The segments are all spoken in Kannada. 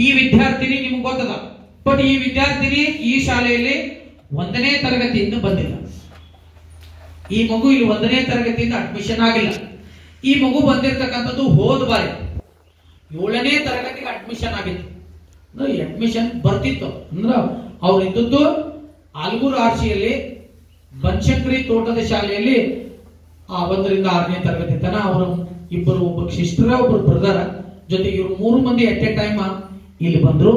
ಈ ವಿದ್ಯಾರ್ಥಿನಿ ನಿಮಗೆ ಗೊತ್ತದ, ಬಟ್ ಈ ವಿದ್ಯಾರ್ಥಿನಿ ಈ ಶಾಲೆಯಲ್ಲಿ 1ನೇ ತರಗತಿಯಿಂದ ಬಂದಿಲ್ಲ. ಈ ಮಗು ಇಲ್ಲಿ 1ನೇ ತರಗತಿಯಿಂದ ಅಡ್ಮಿಷನ್ ಆಗಿಲ್ಲ. ಈ ಮಗು ಬಂದಿರತಕ್ಕಂಥದ್ದು ಹೋದ ಬಾರಿ 7ನೇ ತರಗತಿಗೆ ಅಡ್ಮಿಷನ್ ಆಗಿತ್ತು. ಅಡ್ಮಿಷನ್ ಬರ್ತಿತ್ತು ಅಂದ್ರ ಅವ್ರು ಇದ್ದದ್ದು ಆಲ್ಗೂರು ಆರ್ಸಿಯಲ್ಲಿ ಬನಶಂಕರಿ ತೋಟದ ಶಾಲೆಯಲ್ಲಿ 1ರಿಂದ 6ನೇ ತರಗತಿ ತನ ಅವರು ಇಬ್ಬರು, ಒಬ್ಬರು ಸಿಸ್ಟರ್ ಒಬ್ಬರು ಬ್ರದರ್ ಜೊತೆಗೆ ಇವರು 3 ಮಂದಿ ಎಟ್ ಎ ಟೈಮ್ ಇಲ್ಲಿ ಬಂದ್ರು.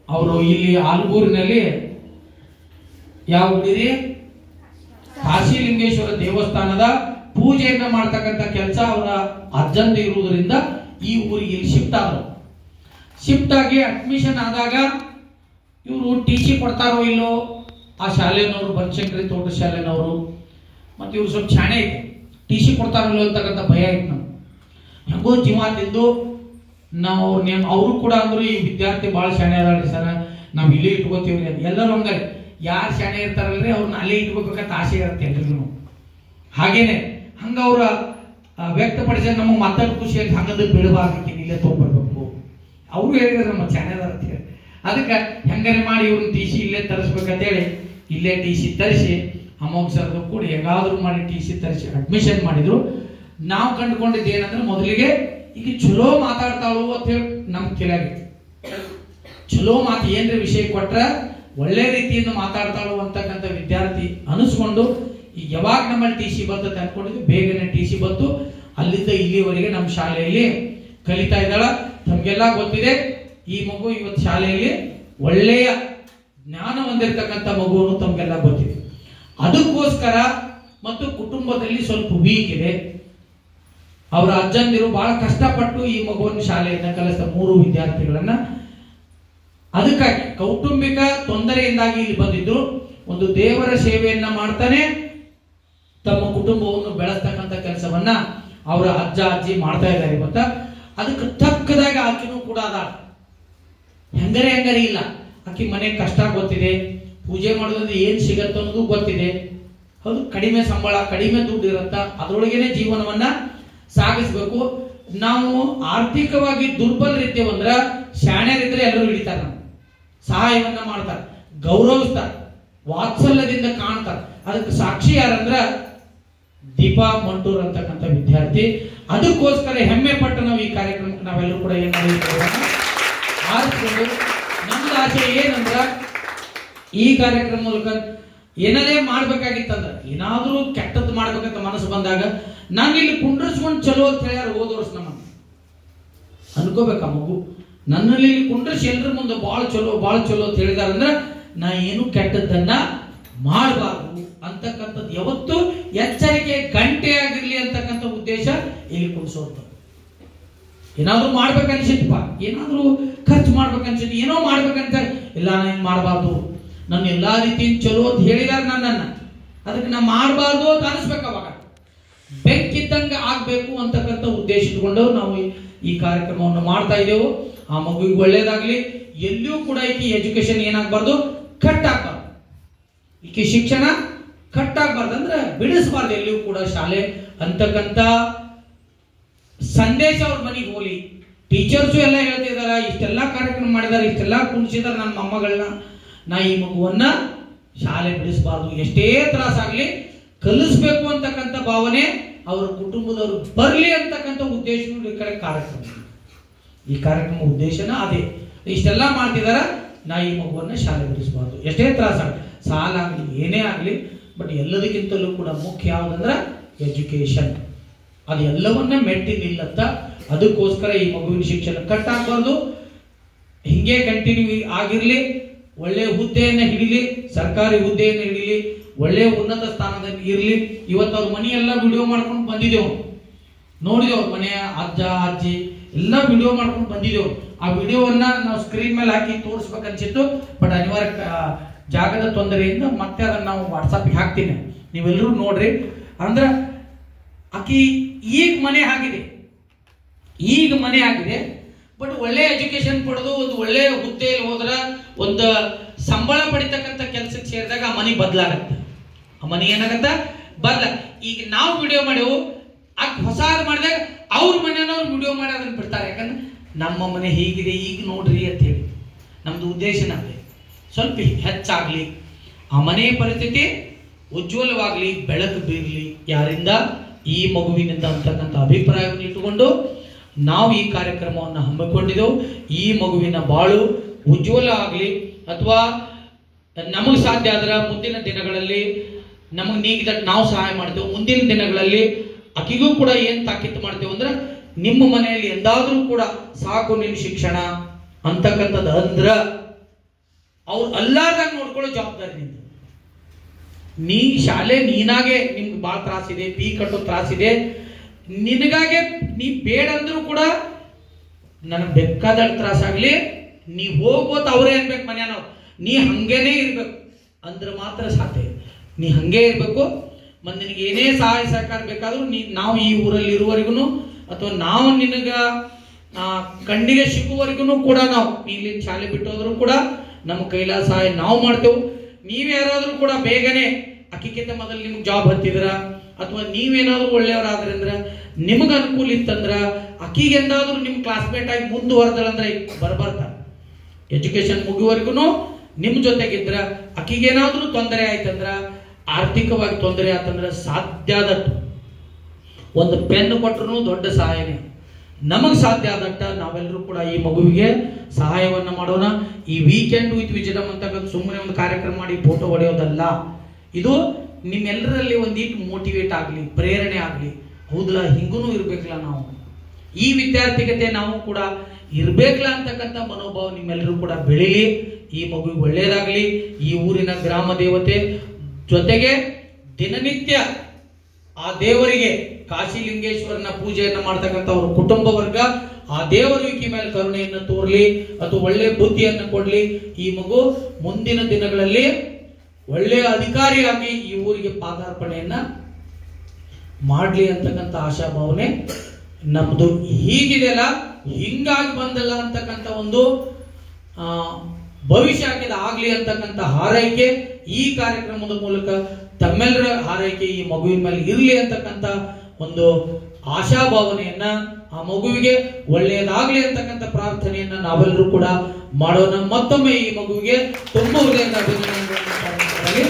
ಅವರು ಇಲ್ಲಿ ಆಲ್ಗೂರಿನಲ್ಲಿ ಯಾವ ಗುಡಿ, ಕಾಶಿಲಿಂಗೇಶ್ವರ ದೇವಸ್ಥಾನದ ಪೂಜೆಯನ್ನ ಮಾಡ್ತಕ್ಕಂಥ ಕೆಲಸ ಅವರ ಅಜ್ಜಂದ ಇರುವುದರಿಂದ ಈ ಊರಿಗೆ ಇಲ್ಲಿ ಶಿಫ್ಟ್ ಆದ್ರು. ಶಿಫ್ಟ್ ಆಗಿ ಅಡ್ಮಿಷನ್ ಆದಾಗ ಇವರು ಟಿ ಸಿ ಕೊಡ್ತಾರೋ ಇಲ್ಲೋ ಆ ಶಾಲೆನವರು, ಬನಶಂಕರಿ ತೋಟ ಶಾಲೆನವರು, ಮತ್ತೆ ಇವ್ರು ಸ್ವಲ್ಪ ಶಾಣೆ ಐತೆ, ಟಿ ಸಿ ಕೊಡ್ತಾರೋ ಇಲ್ಲೋ ಅಂತಕ್ಕಂಥ ಭಯ ಐತೆ. ನಾವು ಹೆಂಗೋ ಜೀವ ತಿಂದು ನಾವು ಅವರು ಕೂಡ ಅಂದ್ರು ಈ ವಿದ್ಯಾರ್ಥಿ ಬಹಳ ಶಾಣೆ ಅದಾಳ್ರಿ ಸರ್, ನಾವ್ ಇಲ್ಲೇ ಇಟ್ಕೋತೀವ್ರಿ ಅಂತ. ಎಲ್ಲರೂ ಹಂಗಾರೆ ಯಾರು ಶಾಣೆ ಇರ್ತಾರಲ್ರಿ ಅವ್ರನ್ನ ಅಲ್ಲೇ ಇಟ್ಕೋಬೇಕಂತ ಆಸೆ ಇರುತ್ತೆ ಎಲ್ರಿಗೂ. ಹಾಗೇನೆ ಹಂಗ ಅವ್ರ ವ್ಯಕ್ತಪಡಿಸಿದ ನಮಗೆ ಮಾತಾಡ ಖುಷಿ ಅಂತ ಹಂಗದ ಬಿಡಬಾರ್ದು, ಇಲ್ಲೇ ತಗೊಂಡ್ಬರ್ಬೇಕು. ಅವರು ಹೇಳಿದ್ರೆ ನಮ್ಮ ಶಾಣೆ ಅದಾರ ಅಂತ ಹೇಳಿ ಅದಕ್ಕೆ ಹೆಂಗಾರೆ ಮಾಡಿ ಇವ್ರನ್ನ ಟಿ ಸಿ ಇಲ್ಲೇ ತರಿಸ್ಬೇಕಂತ ಹೇಳಿ ಇಲ್ಲೇ ಟಿ ಸಿ ತರಿಸಿ ಅಮೋಘ್ ಸರ್ದು ಕೂಡ ಹೇಗಾದ್ರೂ ಮಾಡಿ ಟಿ ಸಿ ತರಿಸಿ ಅಡ್ಮಿಷನ್ ಮಾಡಿದ್ರು. ನಾವು ಕಂಡುಕೊಂಡಿದ್ದು ಏನಂದ್ರೆ ಮೊದಲಿಗೆ ಈಗ ಚಲೋ ಮಾತಾಡ್ತಾಳು ಅಂತ ಹೇಳಿ ನಮ್ ಕೆಳಗೆ ಚಲೋ ಮಾತು ಏನ್ರಿ ವಿಷಯ ಕೊಟ್ರ ಒಳ್ಳೆ ರೀತಿಯಿಂದ ಮಾತಾಡ್ತಾಳು ಅಂತಕ್ಕಂಥ ವಿದ್ಯಾರ್ಥಿ ಅನಿಸ್ಕೊಂಡು ಈಗ ಯಾವಾಗ ನಮ್ಮಲ್ಲಿ ಟಿ ಸಿ ಬರ್ತದೆ ಅನ್ಕೊಂಡಿದ್ವಿ, ಬೇಗನೆ ಟಿ ಸಿ ಬಂತು. ಅಲ್ಲಿಂದ ಇಲ್ಲಿವರೆಗೆ ನಮ್ಮ ಶಾಲೆಯಲ್ಲಿ ಕಲಿತಾ ಇದ್ದಾಳ. ತಮ್ಗೆಲ್ಲ ಗೊತ್ತಿದೆ ಈ ಮಗು ಇವತ್ತು ಶಾಲೆಯಲ್ಲಿ ಒಳ್ಳೆಯ ಜ್ಞಾನ ಹೊಂದಿರತಕ್ಕಂಥ ಮಗುವನ್ನು ತಮ್ಗೆಲ್ಲ ಗೊತ್ತಿದೆ. ಅದಕ್ಕೋಸ್ಕರ ಮತ್ತು ಕುಟುಂಬದಲ್ಲಿ ಸ್ವಲ್ಪ ವೀಕ್ ಇದೆ. ಅವರ ಅಜ್ಜಂದಿರು ಬಹಳ ಕಷ್ಟಪಟ್ಟು ಈ ಮಗುವನ್ನು ಶಾಲೆಯನ್ನ ಕಲಿಸಿದ 3 ವಿದ್ಯಾರ್ಥಿಗಳನ್ನ. ಅದಕ್ಕಾಗಿ ಕೌಟುಂಬಿಕ ತೊಂದರೆಯಿಂದಾಗಿ ಇಲ್ಲಿ ಬಂದಿದ್ರು. ಒಂದು ದೇವರ ಸೇವೆಯನ್ನ ಮಾಡ್ತಾನೆ ತಮ್ಮ ಕುಟುಂಬವನ್ನು ಬೆಳೆಸ್ತಕ್ಕಂಥ ಕೆಲಸವನ್ನ ಅವರ ಅಜ್ಜ ಅಜ್ಜಿ ಮಾಡ್ತಾ ಇದ್ದಾರೆ. ಗೊತ್ತಾ, ಅದಕ್ಕೆ ತಕ್ಕದಾಗ ಆಕಿನೂ ಕೂಡ ಅದ. ಹೆಂಗರೆ ಇಲ್ಲ, ಆಕಿ ಮನೆ ಕಷ್ಟ ಗೊತ್ತಿದೆ, ಪೂಜೆ ಮಾಡೋದ್ರಿಂದ ಏನ್ ಸಿಗತ್ತ ಅನ್ನೋದು ಗೊತ್ತಿದೆ. ಹೌದು, ಕಡಿಮೆ ಸಂಬಳ, ಕಡಿಮೆ ದುಡ್ಡು ಇರುತ್ತ, ಅದ್ರೊಳಗೇನೆ ಜೀವನವನ್ನ ಸಾಗಿಸ್ಬೇಕು. ನಾವು ಆರ್ಥಿಕವಾಗಿ ದುರ್ಬಲರಿದ್ದೇವಂದ್ರ ಶಾಣ್ಯರಿದ್ರೆ ಎಲ್ಲರೂ ಹಿಡಿತಾರ, ಸಹಾಯವನ್ನ ಮಾಡ್ತಾರೆ, ಗೌರವಿಸ್ತಾರೆ, ವಾತ್ಸಲ್ಯದಿಂದ ಕಾಣ್ತಾರೆ. ಅದಕ್ಕೆ ಸಾಕ್ಷಿ ಯಾರಂದ್ರ ದೀಪಾ ಮಂಟೂರ್ ಅಂತಕ್ಕಂಥ ವಿದ್ಯಾರ್ಥಿ. ಅದಕ್ಕೋಸ್ಕರ ಹೆಮ್ಮೆ ಪಟ್ಟು ನಾವು ಈ ಕಾರ್ಯಕ್ರಮಕ್ಕೆ ನಾವೆಲ್ಲರೂ ಕೂಡ ಏನ್ ಆರಿಸ್ಕೊಂಡು ನಮ್ದು ಆಸೆ ಏನಂದ್ರ ಈ ಕಾರ್ಯಕ್ರಮ ಮೂಲಕ ಏನದೇ ಮಾಡ್ಬೇಕಾಗಿತ್ತಂದ್ರ, ಏನಾದ್ರೂ ಕೆಟ್ಟದ್ದು ಮಾಡ್ಬೇಕಂತ ಮನಸ್ಸು ಬಂದಾಗ ನಾನು ಇಲ್ಲಿ ಕುಂಡ್ರಿಸ್ಕೊಂಡು ಚಲೋ ಅಂತ ಹೇಳ್ಯಾರ ಹೋದ ವರ್ಷ ನಮ್ಮ ಅನ್ಕೋಬೇಕ ಮಗು ನನ್ನಲ್ಲಿ ಇಲ್ಲಿ ಕುಂಡ್ರಿಸಿ ಎಲ್ರ ಮುಂದೆ ಬಾಳ ಚಲೋ ಅಂತ ಹೇಳಿದಾರಂದ್ರ ನಾ ಏನು ಕೆಟ್ಟದ್ದನ್ನ ಮಾಡಬಾರ್ದು ಅಂತಕ್ಕಂಥದ್ದು ಯಾವತ್ತು ಎಚ್ಚರಿಕೆ ಗಂಟೆ ಆಗಿರ್ಲಿ ಅಂತಕ್ಕಂಥ ಉದ್ದೇಶ ಇಲ್ಲಿ ಕುಣಿಸೋದು. ಏನಾದ್ರೂ ಮಾಡ್ಬೇಕನ್ಸಿತ್ತಪ್ಪ, ಏನಾದ್ರೂ ಖರ್ಚು ಮಾಡ್ಬೇಕನ್ಸಿತ್ತು, ಏನೋ ಮಾಡ್ಬೇಕಂತ ಇಲ್ಲ ನಾನು ಮಾಡಬಾರ್ದು, ನನ್ನ ಎಲ್ಲಾ ರೀತಿಯಿಂದ ಚಲೋ ಅಂತ ಹೇಳಿದಾರ ನನ್ನನ್ನ, ಅದಕ್ಕೆ ನಾ ಮಾಡಬಾರ್ದು ಅಂತ ಅನಿಸ್ಬೇಕು. ಅವಾಗ ಬೆಕ್ಕಿದ್ದಂಗ ಆಗ್ಬೇಕು ಅಂತಕ್ಕಂಥ ಉದ್ದೇಶ ಇಟ್ಕೊಂಡು ನಾವು ಈ ಕಾರ್ಯಕ್ರಮವನ್ನು ಮಾಡ್ತಾ ಇದ್ದೇವೆ. ಆ ಮಗುವಿಗೆ ಒಳ್ಳೇದಾಗ್ಲಿ. ಎಲ್ಲಿಯೂ ಕೂಡ ಈಕಿ ಎಜುಕೇಶನ್ ಏನಾಗಬಾರ್ದು, ಕಟ್ ಆಗ್ಬಾರ್ದು, ಈಕಿ ಶಿಕ್ಷಣ ಕಟ್ ಆಗ್ಬಾರ್ದು, ಅಂದ್ರೆ ಬಿಡಿಸಬಾರ್ದು ಎಲ್ಲಿಯೂ ಕೂಡ ಶಾಲೆ ಅಂತಕ್ಕಂಥ ಸಂದೇಶ ಅವ್ರ ಮನೆಗೆ ಹೋಗ್ಲಿ. ಟೀಚರ್ಸು ಎಲ್ಲ ಹೇಳ್ತಿದಾರ, ಇಷ್ಟೆಲ್ಲಾ ಕಾರ್ಯಕ್ರಮ ಮಾಡಿದಾರೆ, ಇಷ್ಟೆಲ್ಲಾ ಕುಣಿಸಿದಾರ ನನ್ನ ಮೊಮ್ಮಗಳನ್ನ, ನಾ ಈ ಮಗುವನ್ನ ಶಾಲೆ ಬಿಡಿಸಬಾರ್ದು, ಎಷ್ಟೇ ತ್ರಾಸಾಗ್ಲಿ ಕಲಿಸ್ಬೇಕು ಅಂತಕ್ಕಂಥ ಭಾವನೆ ಅವರ ಕುಟುಂಬದವರು ಬರ್ಲಿ ಅಂತಕ್ಕಂಥ ಉದ್ದೇಶ ಈ ಕಾರ್ಯಕ್ರಮ ಉದ್ದೇಶನ ಅದೇ. ಇಷ್ಟೆಲ್ಲ ಮಾಡ್ತಿದಾರ, ನಾ ಈ ಮಗುವನ್ನ ಶಾಲೆ ಬಿಡಿಸಬಾರ್ದು, ಎಷ್ಟೇ ತ್ರಾಸಾಗ್ಲಿ, ಸಾಲ ಆಗ್ಲಿ, ಏನೇ ಆಗ್ಲಿ, ಬಟ್ ಎಲ್ಲದಕ್ಕಿಂತಲೂ ಕೂಡ ಮುಖ್ಯ ಯಾವುದಂದ್ರ ಎಜುಕೇಶನ್. ಅದು ಎಲ್ಲವನ್ನ ಮೆಟ್ಟಿ ನಿಲ್ಲತ್ತ. ಅದಕ್ಕೋಸ್ಕರ ಈ ಮಗುವಿನ ಶಿಕ್ಷಣ ಕಟ್ ಆಗ್ಬಾರ್ದು, ಹಿಂಗೆ ಕಂಟಿನ್ಯೂ ಆಗಿರ್ಲಿ. ಒಳ್ಳೆ ಹುದ್ದೆಯನ್ನ ಹಿಡಿಲಿ, ಸರ್ಕಾರಿ ಹುದ್ದೆಯನ್ನ ಹಿಡಿಲಿ, ಒಳ್ಳೆ ಉನ್ನತ ಸ್ಥಾನದಲ್ಲಿ ಇರ್ಲಿ. ಇವತ್ತು ಅವ್ರ ಮನೆಯೆಲ್ಲ ವಿಡಿಯೋ ಮಾಡ್ಕೊಂಡು ಬಂದಿದ್ದೇವು, ನೋಡಿದೆವು. ಅವ್ರ ಮನೆಯ ಅಜ್ಜ ಅಜ್ಜಿ ಎಲ್ಲ ವಿಡಿಯೋ ಮಾಡ್ಕೊಂಡು ಬಂದಿದ್ದೇವು. ಆ ವಿಡಿಯೋವನ್ನ ನಾವು ಸ್ಕ್ರೀನ್ ಮೇಲೆ ಹಾಕಿ ತೋರಿಸ್ಬೇಕನ್ಸಿತ್ತು, ಬಟ್ ಅನಿವಾರ್ಯ ಜಾಗದ ತೊಂದರೆಯಿಂದ ಮತ್ತೆ ಅದನ್ನ ನಾವು ವಾಟ್ಸಪ್ಗೆ ಹಾಕ್ತೀನಿ, ನೀವೆಲ್ಲರೂ ನೋಡ್ರಿ. ಅಂದ್ರ ಆಕಿ ಈಗ ಮನೆ ಆಗಿದೆ, ಬಟ್ ಒಳ್ಳೆ ಎಜುಕೇಶನ್ ಪಡೆದು ಒಂದು ಒಳ್ಳೆ ಹುದ್ದೆಯಲ್ಲಿ ಹೋದ್ರ, ಒಂದು ಸಂಬಳ ಪಡಿತಕ್ಕಂಥ ಕೆಲಸಕ್ಕೆ ಸೇರಿದಾಗ ಆ ಮನೆ ಬದಲಾಗತ್ತೆ. ಆ ಮನೆ ಏನಾಗತ್ತ ಬದಲ. ಈಗ ನಾವು ವಿಡಿಯೋ ಮಾಡೇವು, ಹೊಸಾದ್ ಮಾಡಿದಾಗ ಅವ್ರ ಮನೆಯವ್ರು ವಿಡಿಯೋ ಮಾಡಿ ಅದನ್ನ ಬಿಡ್ತಾರೆ. ಯಾಕಂದ್ರೆ ನಮ್ಮ ಮನೆ ಹೀಗಿದೆ ಈಗ ನೋಡ್ರಿ ಅಂತ ಹೇಳಿ ನಮ್ದು ಉದ್ದೇಶನ ಅದೇ. ಸ್ವಲ್ಪ ಹೆಚ್ಚಾಗ್ಲಿ, ಆ ಮನೆಯ ಪರಿಸ್ಥಿತಿ ಉಜ್ವಲವಾಗ್ಲಿ, ಬೆಳಕು ಬೀರ್ಲಿ ಯಾರಿಂದ, ಈ ಮಗುವಿನಿಂದ ಅಂತಕ್ಕಂಥ ಅಭಿಪ್ರಾಯವನ್ನು ಇಟ್ಟುಕೊಂಡು ನಾವು ಈ ಕಾರ್ಯಕ್ರಮವನ್ನು ಹಮ್ಮಿಕೊಂಡಿದ್ದೆವು. ಈ ಮಗುವಿನ ಬಾಳು ಉಜ್ವಲ ಆಗಲಿ, ಅಥವಾ ನಮಗೆ ಸಾಧ್ಯ ಆದ್ರೆ ಮುಂದಿನ ದಿನಗಳಲ್ಲಿ ನಮಗೆ ನೀಗಿದ ನಾವು ಸಹಾಯ ಮಾಡ್ತೇವೆ. ಮುಂದಿನ ದಿನಗಳಲ್ಲಿ ಆಕಿಗೂ ಕೂಡ ಏನ್ ತಾಕೀತು ಮಾಡ್ತೇವೆ ಅಂದ್ರೆ, ನಿಮ್ಮ ಮನೆಯಲ್ಲಿ ಎಂದಾದ್ರೂ ಕೂಡ ಸಾಕು ನಿನ್ನ ಶಿಕ್ಷಣ ಅಂತಕ್ಕಂಥದ್ದು ಅಂದ್ರ ಅವ್ರು ಅಲ್ಲಾರ್ದಾಗ ನೋಡ್ಕೊಳ್ಳೋ ಜವಾಬ್ದಾರಿ ನಿಂದು. ನೀ ಶಾಲೆ ನೀನಾಗೆ ನಿಮ್ಗೆ ಬಹಳ ತ್ರಾಸಿದೆ, ಫೀ ಕಟ್ಟೋ ತ್ರಾಸಿದೆ, ನಿನಗಾಗೆ ನೀ ಬೇಡ ಅಂದ್ರೂ ಕೂಡ ನನಗೆ ಬೇಕಾದ ತ್ರಾಸಾಗ್ಲಿ, ನೀ ಹೋಗೋತ ಅವರೇ ಅನ್ಬೇಕು ಮನೆಯವ್ರು, ನೀ ಹಂಗೇನೆ ಇರ್ಬೇಕು ಅಂದ್ರೆ ಮಾತ್ರ ಸಾಧ್ಯ. ನೀ ಹಂಗೆ ಇರ್ಬೇಕು. ಮತ್ತೆ ನಿನಗೆ ಏನೇ ಸಹಾಯ ಸಹಕಾರ ಬೇಕಾದ್ರೂ ನಾವು ಈ ಊರಲ್ಲಿ ಇರುವವರೆಗೂ ಅಥವಾ ನಾವು ನಿನಗ ಕಣ್ಣಿಗೆ ಸಿಗುವವರೆಗೂ ಕೂಡ ನಾವು ಇಲ್ಲಿ ಶಾಲೆ ಬಿಟ್ಟೋದ್ರು ಕೂಡ ನಮ್ಮ ಕೈಲಾದ ಸಹಾಯ ನಾವು ಮಾಡ್ತೇವೆ. ನೀವ್ಯಾರಾದ್ರೂ ಕೂಡ ಬೇಗನೆ ಅಕ್ಕಿಗಿಂತ ಮೊದಲು ನಿಮ್ಗೆ ಜಾಬ್ ಹತ್ತಿದ್ರ ಅಥವಾ ನೀವೇನಾದ್ರೂ ಒಳ್ಳೆಯವರಾದ್ರಿ ಅಂದ್ರ, ನಿಮ್ಗೆ ಅನುಕೂಲ ಇತ್ತಂದ್ರ, ಅಕ್ಕಿಗೆ ಎಂದಾದ್ರೂ ನಿಮ್ ಕ್ಲಾಸ್ಮೇಟ್ ಆಗಿ ಮುಂದುವರೆದಳಂದ್ರೆ ಬರ್ಬರ್ತ ಎಜುಕೇಶನ್ ಮುಗಿವರೆಗೂ ನಿಮ್ ಜೊತೆಗಿದ್ರ, ಅಕ್ಕಿಗೇನಾದ್ರೂ ತೊಂದರೆ ಆಯ್ತಂದ್ರ, ಆರ್ಥಿಕವಾಗಿ ತೊಂದರೆ ಆಯ್ತಂದ್ರ ಸಾಧ್ಯ ಆದಟ್ಟು ಒಂದು ಪೆನ್ ಕೊಟ್ಟರು ದೊಡ್ಡ ಸಹಾಯನೇ. ನಮಗ್ ಸಾಧ್ಯ ಆದಟ್ಟ ನಾವೆಲ್ಲರೂ ಕೂಡ ಈ ಮಗುವಿಗೆ ಸಹಾಯವನ್ನ ಮಾಡೋಣ. ಈ ವೀಕೆಂಡ್ ವಿತ್ ವಿಜಡಮ್ ಅಂತಕ್ಕಂಥ ಸುಮ್ಮನೆ ಒಂದು ಕಾರ್ಯಕ್ರಮ ಮಾಡಿ ಫೋಟೋ ಹೊಡೆಯೋದಲ್ಲ. ಇದು ನಿಮ್ಮೆಲ್ಲರಲ್ಲಿ ಒಂದೀಟ್ ಮೋಟಿವೇಟ್ ಆಗ್ಲಿ, ಪ್ರೇರಣೆ ಆಗ್ಲಿ. ಹೌದಲ್ಲ, ಹಿಂಗೂ ಇರ್ಬೇಕಲ್ಲ ನಾವು, ಈ ವಿದ್ಯಾರ್ಥಿಗತೆ ನಾವು ಕೂಡ ಇರ್ಬೇಕಲ್ಲ ಅಂತಕ್ಕಂಥ ಮನೋಭಾವ ನಿಮ್ಮೆಲ್ಲರೂ ಕೂಡ ಬೆಳೀಲಿ. ಈ ಮಗುವಿಗೆ ಒಳ್ಳೇದಾಗ್ಲಿ. ಈ ಊರಿನ ಗ್ರಾಮ ದೇವತೆ ಜೊತೆಗೆ ದಿನನಿತ್ಯ ಆ ದೇವರಿಗೆ ಕಾಶಿಲಿಂಗೇಶ್ವರನ ಪೂಜೆಯನ್ನ ಮಾಡ್ತಕ್ಕಂಥ ಅವ್ರ ಕುಟುಂಬ ವರ್ಗ, ಆ ದೇವರು ಈಕಿ ಮೇಲೆ ಕರುಣೆಯನ್ನು ತೋರ್ಲಿ ಅಥವಾ ಒಳ್ಳೆ ಬುದ್ಧಿಯನ್ನು ಕೊಡ್ಲಿ. ಈ ಮಗು ಮುಂದಿನ ದಿನಗಳಲ್ಲಿ ಒಳ್ಳೆಯ ಅಧಿಕಾರಿಯಾಗಿ ಈ ಊರಿಗೆ ಪಾದಾರ್ಪಣೆಯನ್ನ ಮಾಡ್ಲಿ ಅಂತಕ್ಕಂಥ ಆಶಾಭಾವನೆ ನಮ್ದು. ಹೀಗಿದೆಲ್ಲ, ಹಿಂಗಾಗಿ ಬಂದಲ್ಲ ಅಂತಕ್ಕಂಥ ಒಂದು ಭವಿಷ್ಯ ಆಗ್ಲಿ ಅಂತಕ್ಕಂಥ ಹಾರೈಕೆ ಈ ಕಾರ್ಯಕ್ರಮದ ಮೂಲಕ ತಮ್ಮೆಲ್ಲರ ಹಾರೈಕೆ ಈ ಮಗುವಿನ ಮೇಲೆ ಇರಲಿ ಅಂತಕ್ಕಂಥ ಒಂದು ಆಶಾಭಾವನೆಯನ್ನ, ಆ ಮಗುವಿಗೆ ಒಳ್ಳೆಯದಾಗ್ಲಿ ಅಂತಕ್ಕಂಥ ಪ್ರಾರ್ಥನೆಯನ್ನ ನಾವೆಲ್ಲರೂ ಕೂಡ ಮಾಡೋಣ. ಮತ್ತೊಮ್ಮೆ ಈ ಮಗುವಿಗೆ ತುಂಬ ಹೃದಯದ ಅಭಿನಂದನೆಗಳನ್ನು